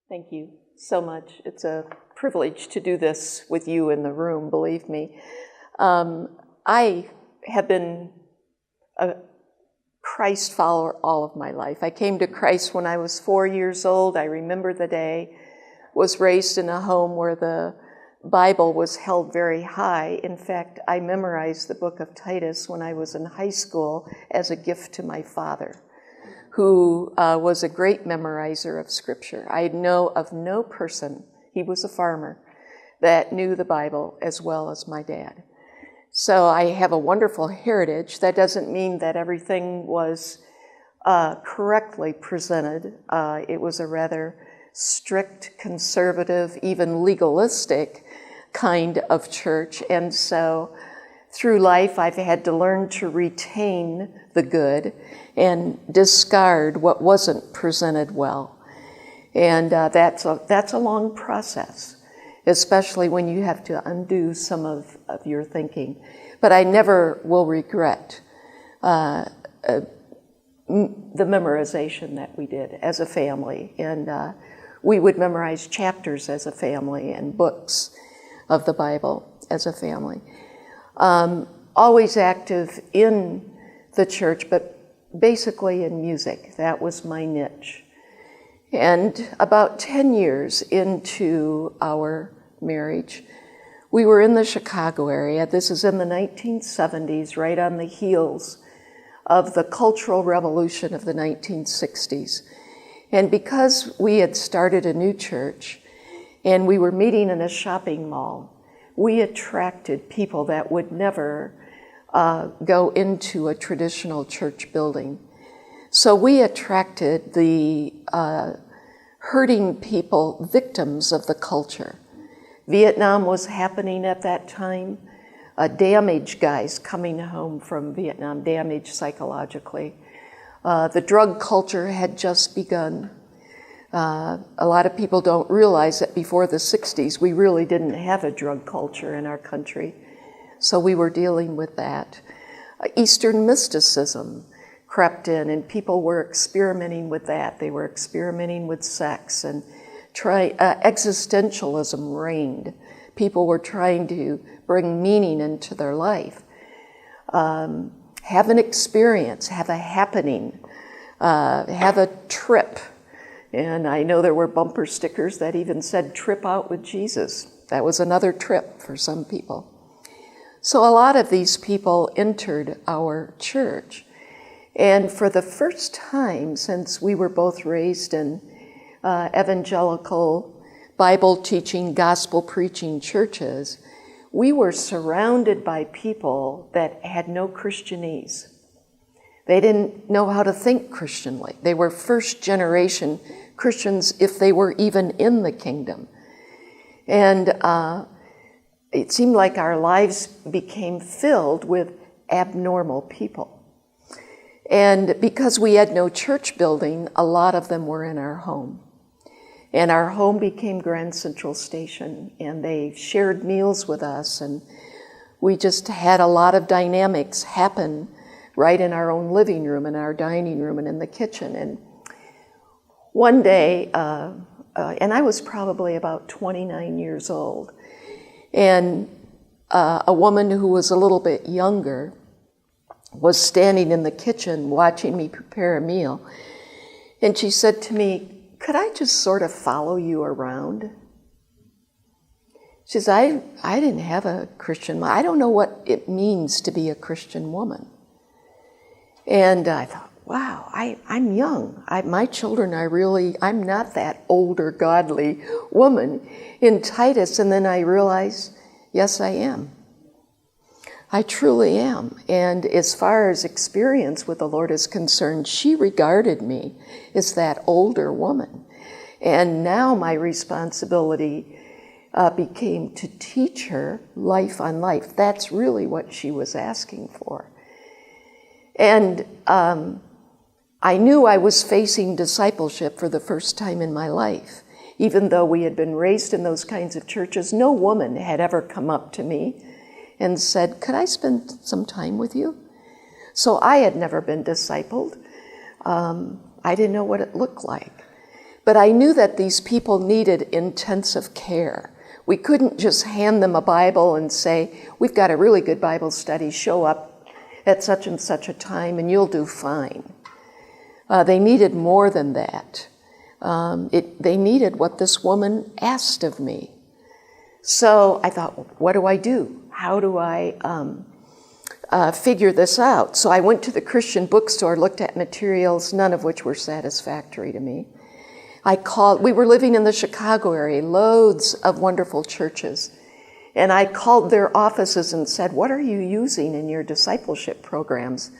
Thank you so much. It's a privilege to do this with you in the room, believe me. I have been a Christ follower all of my life. I came to Christ when I was 4 years old. I remember the day. Was raised in a home where the Bible was held very high. In fact, I memorized the book of Titus when I was in high school as a gift to my father, who was a great memorizer of Scripture. I know of no person, he was a farmer, that knew the Bible as well as my dad. So I have a wonderful heritage. That doesn't mean that everything was correctly presented. It was a rather strict, conservative, even legalistic kind of church. And so through life, I've had to learn to retain the good and discard what wasn't presented well. And that's a long process, especially when you have to undo some of your thinking. But I never will regret the memorization that we did as a family. And we would memorize chapters as a family and books of the Bible as a family. Always active in the church, but basically in music. That was my niche. And about 10 years into our marriage, we were in the Chicago area. This is in the 1970s, right on the heels of the Cultural Revolution of the 1960s. And because we had started a new church and we were meeting in a shopping mall, we attracted people that would never go into a traditional church building. So we attracted the hurting people, victims of the culture. Vietnam was happening at that time. Damaged guys coming home from Vietnam, damaged psychologically. The drug culture had just begun. A lot of people don't realize that before the 60s, we really didn't have a drug culture in our country. So we were dealing with that. Eastern mysticism crept in, and people were experimenting with that. They were experimenting with sex, and existentialism reigned. People were trying to bring meaning into their life. Have an experience, have a happening, have a trip. And I know there were bumper stickers that even said, "Trip out with Jesus." That was another trip for some people. So a lot of these people entered our church. And for the first time, since we were both raised in evangelical, Bible-teaching, gospel-preaching churches, we were surrounded by people that had no Christianese. They didn't know how to think Christianly. They were first-generation Christians if they were even in the kingdom. And it seemed like our lives became filled with abnormal people. And because we had no church building, a lot of them were in our home. And our home became Grand Central Station, and they shared meals with us, and we just had a lot of dynamics happen right in our own living room, in our dining room, and in the kitchen. And one day, and I was probably about 29 years old, and a woman who was a little bit younger was standing in the kitchen watching me prepare a meal, and she said to me, "Could I just sort of follow you around?" She says, I didn't have a Christian mom. I don't know what it means to be a Christian woman. And I thought, wow, I'm young. My children are I'm not that older, godly woman in Titus. And then I realized, yes, I am. I truly am. And as far as experience with the Lord is concerned, she regarded me as that older woman. And now my responsibility became to teach her life on life. That's really what she was asking for. And I knew I was facing discipleship for the first time in my life. Even though we had been raised in those kinds of churches, no woman had ever come up to me and said, "Could I spend some time with you?" So I had never been discipled. I didn't know what it looked like. But I knew that these people needed intensive care. We couldn't just hand them a Bible and say, we've got a really good Bible study, show up at such and such a time and you'll do fine. They needed more than that. They needed what this woman asked of me. So I thought, what do I do? How do I figure this out? So I went to the Christian bookstore, looked at materials, none of which were satisfactory to me. We were living in the Chicago area, loads of wonderful churches. And I called their offices and said, what are you using in your discipleship programs?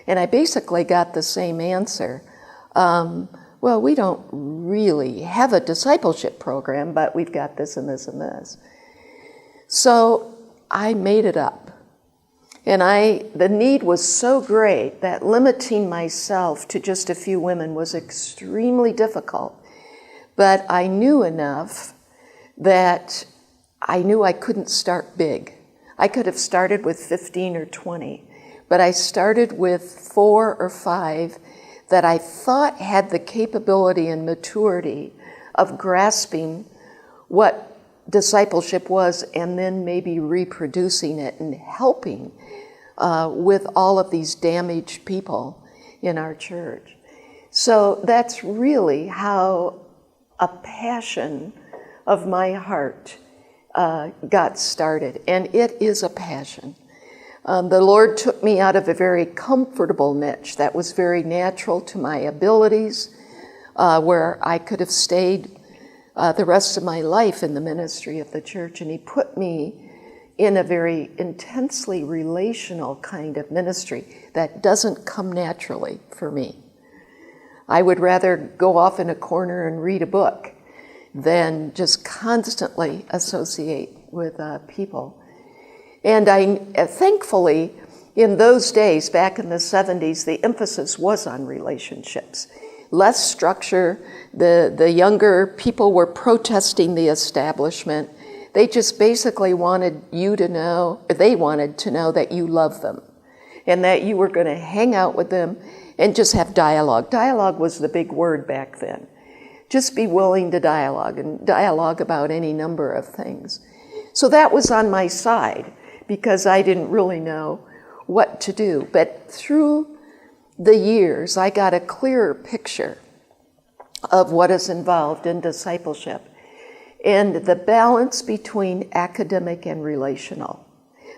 And I basically got the same answer. Well, we don't really have a discipleship program, but we've got this and this and this. So I made it up. And the need was so great that limiting myself to just a few women was extremely difficult. But I knew enough that I knew I couldn't start big. I could have started with 15 or 20, but I started with 4 or 5 that I thought had the capability and maturity of grasping what discipleship was and then maybe reproducing it and helping with all of these damaged people in our church. So that's really how a passion of my heart got started, and it is a passion. The Lord took me out of a very comfortable niche that was very natural to my abilities, where I could have stayed the rest of my life in the ministry of the church, and He put me in a very intensely relational kind of ministry that doesn't come naturally for me. I would rather go off in a corner and read a book than just constantly associate with people. And thankfully, in those days, back in the 70s, the emphasis was on relationships. Less structure. The younger people were protesting the establishment. They just basically wanted to know that you love them and that you were going to hang out with them and just have dialogue. Dialogue was the big word back then. Just be willing to dialogue and dialogue about any number of things. So that was on my side because I didn't really know what to do. But through the years, I got a clearer picture of what is involved in discipleship and the balance between academic and relational,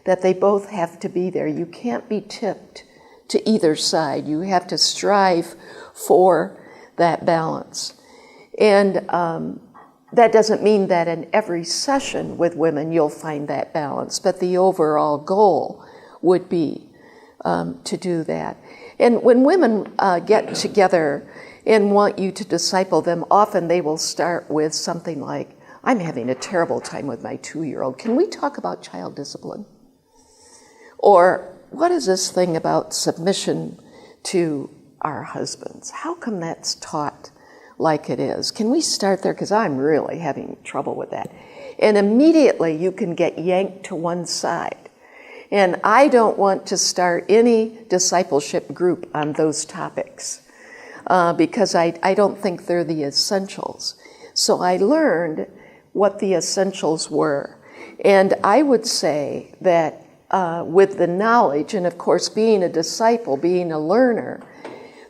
that they both have to be there. You can't be tipped to either side. You have to strive for that balance. And that doesn't mean that in every session with women you'll find that balance, but the overall goal would be to do that. And when women get together and want you to disciple them, often they will start with something like, I'm having a terrible time with my 2-year-old. Can we talk about child discipline? Or, what is this thing about submission to our husbands? How come that's taught like it is? Can we start there? Because I'm really having trouble with that. And immediately you can get yanked to one side. And I don't want to start any discipleship group on those topics because I don't think they're the essentials. So I learned what the essentials were. And I would say that with the knowledge, and of course being a disciple, being a learner,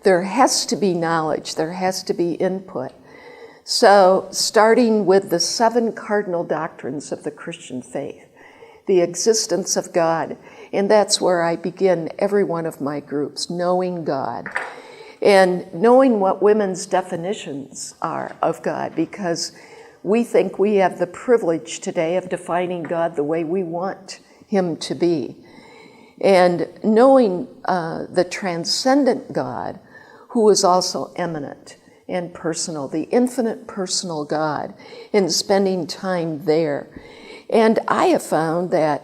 there has to be knowledge, there has to be input. So starting with the 7 cardinal doctrines of the Christian faith, the existence of God, and that's where I begin every one of my groups, knowing God, and knowing what women's definitions are of God, because we think we have the privilege today of defining God the way we want Him to be. And knowing the transcendent God, who is also eminent and personal, the infinite personal God, and spending time there. And I have found that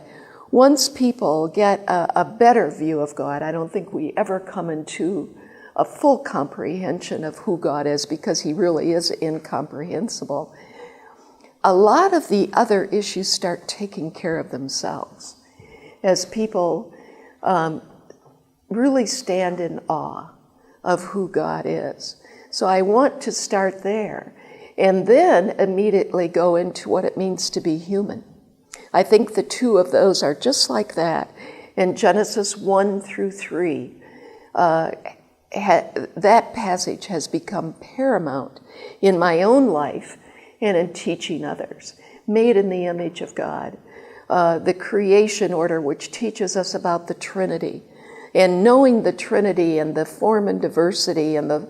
once people get a better view of God, I don't think we ever come into a full comprehension of who God is, because He really is incomprehensible. A lot of the other issues start taking care of themselves as people really stand in awe of who God is. So I want to start there and then immediately go into what it means to be human. I think the two of those are just like that. In Genesis 1 through 3, that passage has become paramount in my own life and in teaching others. Made in the image of God. The creation order, which teaches us about the Trinity. And knowing the Trinity and the form and diversity and the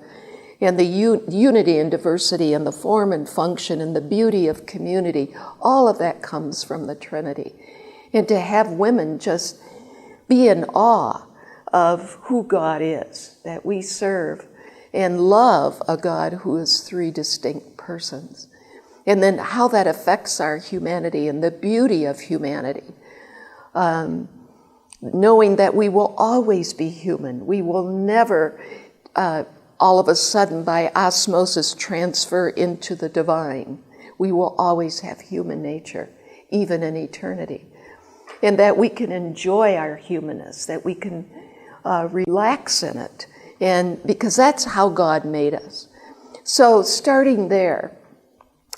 unity and diversity and the form and function and the beauty of community, all of that comes from the Trinity. And to have women just be in awe of who God is, that we serve, and love a God who is three distinct persons. And then how that affects our humanity and the beauty of humanity. Knowing that we will always be human. We will never all of a sudden by osmosis transfer into the divine. We will always have human nature, even in eternity. And that we can enjoy our humanness, that we can relax in it, and because that's how God made us. So starting there,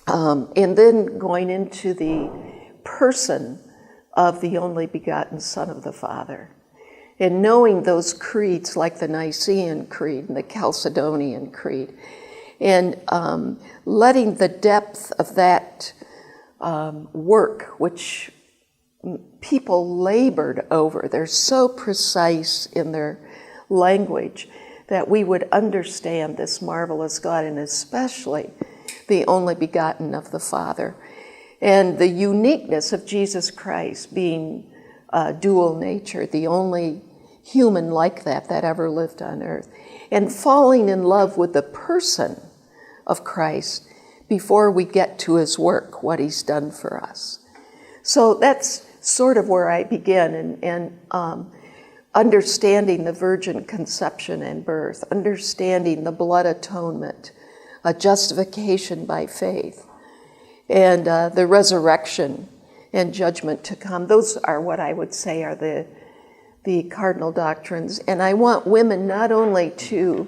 and then going into the person of the only begotten Son of the Father, and knowing those creeds like the Nicene Creed and the Chalcedonian Creed, and letting the depth of that work, which people labored over, they're so precise in their language, that we would understand this marvelous God, and especially the only begotten of the Father. And the uniqueness of Jesus Christ being dual nature, the only human like that ever lived on earth. And falling in love with the person of Christ before we get to his work, what he's done for us. So that's sort of where I begin, and understanding the virgin conception and birth, understanding the blood atonement, a justification by faith, and the resurrection and judgment to come. Those are what I would say are the cardinal doctrines. And I want women not only to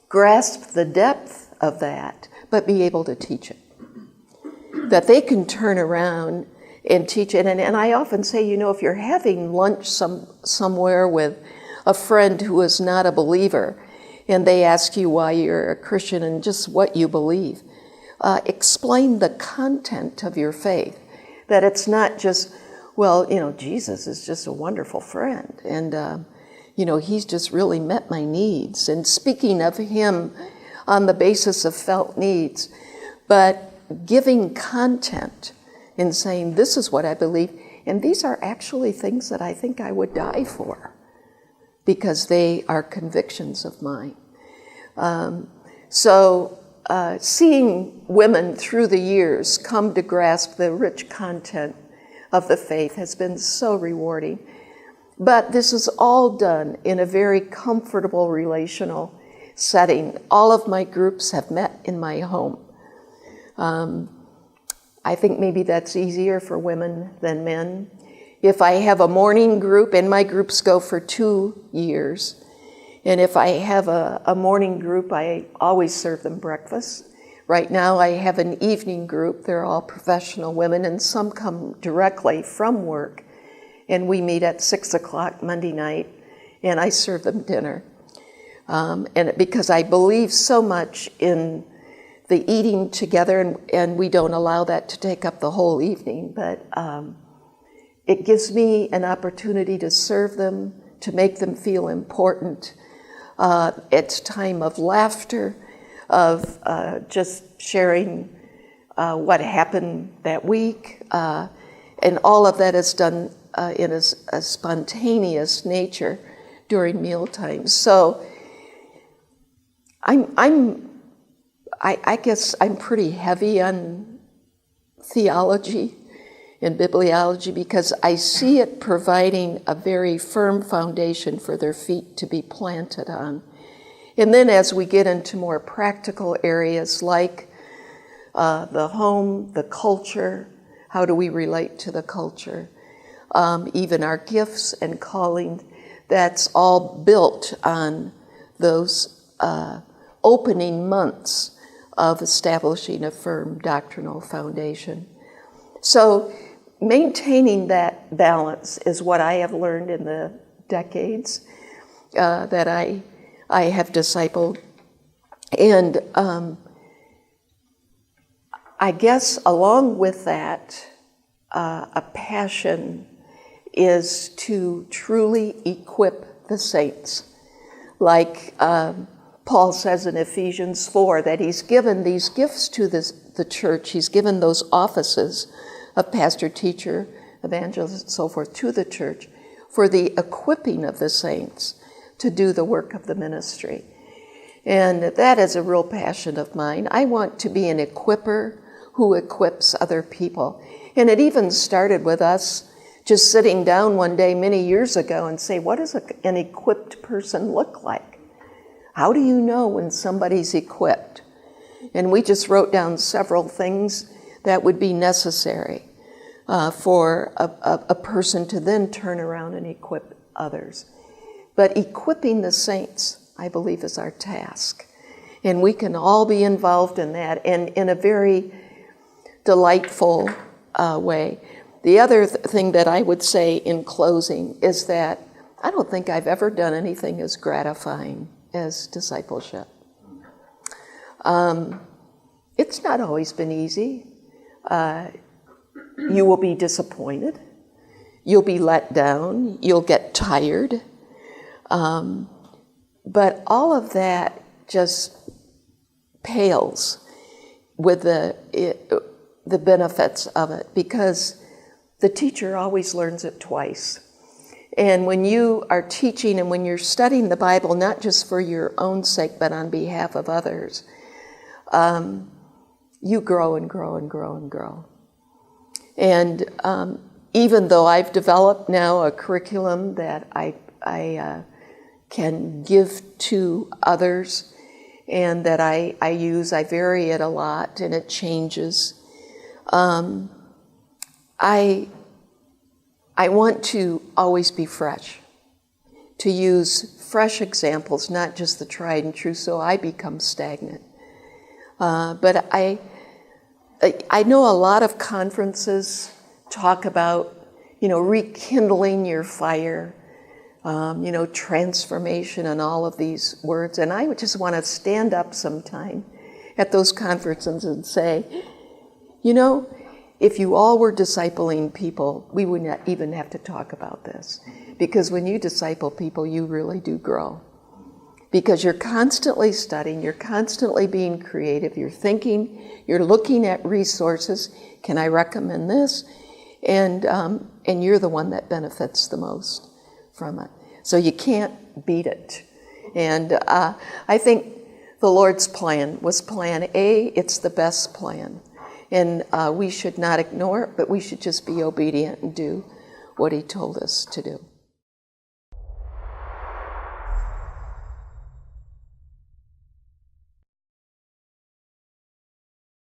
grasp the depth of that, but be able to teach it. That they can turn around and teach it. And I often say, if you're having lunch somewhere with a friend who is not a believer, and they ask you why you're a Christian and just what you believe, explain the content of your faith. That it's not just, Jesus is just a wonderful friend, and he's just really met my needs. And speaking of him on the basis of felt needs, but giving content and saying, this is what I believe, and these are actually things that I think I would die for, because they are convictions of mine. Seeing women through the years come to grasp the rich content of the faith has been so rewarding. But this is all done in a very comfortable relational setting. All of my groups have met in my home. I think maybe that's easier for women than men. If I have a morning group, and my groups go for 2 years, and if I have a morning group, I always serve them breakfast. Right now I have an evening group. They're all professional women, and some come directly from work, and we meet at 6 o'clock Monday night, and I serve them dinner. And because I believe so much in the eating together, and we don't allow that to take up the whole evening, but it gives me an opportunity to serve them, to make them feel important. It's time of laughter, of just sharing what happened that week, and all of that is done in a spontaneous nature during meal times. So I guess I'm pretty heavy on theology and bibliology, because I see it providing a very firm foundation for their feet to be planted on. And then as we get into more practical areas like the home, the culture, how do we relate to the culture, even our gifts and calling, that's all built on those opening months of establishing a firm doctrinal foundation. So maintaining that balance is what I have learned in the decades that I have discipled. And I guess along with that, a passion is to truly equip the saints. Like Paul says in Ephesians 4, that he's given these gifts to the church. He's given those offices of pastor, teacher, evangelist, and so forth to the church for the equipping of the saints to do the work of the ministry. And that is a real passion of mine. I want to be an equipper who equips other people. And it even started with us just sitting down one day many years ago and say, what does an equipped person look like? How do you know when somebody's equipped? And we just wrote down several things that would be necessary for a person to then turn around and equip others. But equipping the saints, I believe, is our task. And we can all be involved in that, and in a very delightful way. The other thing that I would say in closing is that I don't think I've ever done anything as gratifying as discipleship. It's not always been easy. You will be disappointed. You'll be let down. You'll get tired. But all of that just pales with the benefits of it, because the teacher always learns it twice. And when you are teaching and when you're studying the Bible, not just for your own sake, but on behalf of others, you grow and grow and grow and grow. And even though I've developed now a curriculum that I can give to others and that I use, I vary it a lot and it changes. I want to always be fresh, to use fresh examples, not just the tried and true, so I become stagnant. But I know a lot of conferences talk about, rekindling your fire, transformation and all of these words. And I would just want to stand up sometime at those conferences and say, if you all were discipling people, we would not even have to talk about this. Because when you disciple people, you really do grow. Because you're constantly studying, you're constantly being creative, you're thinking, you're looking at resources. Can I recommend this? And you're the one that benefits the most from it. So you can't beat it. And I think the Lord's plan was plan A. It's the best plan. And we should not ignore it, but we should just be obedient and do what he told us to do.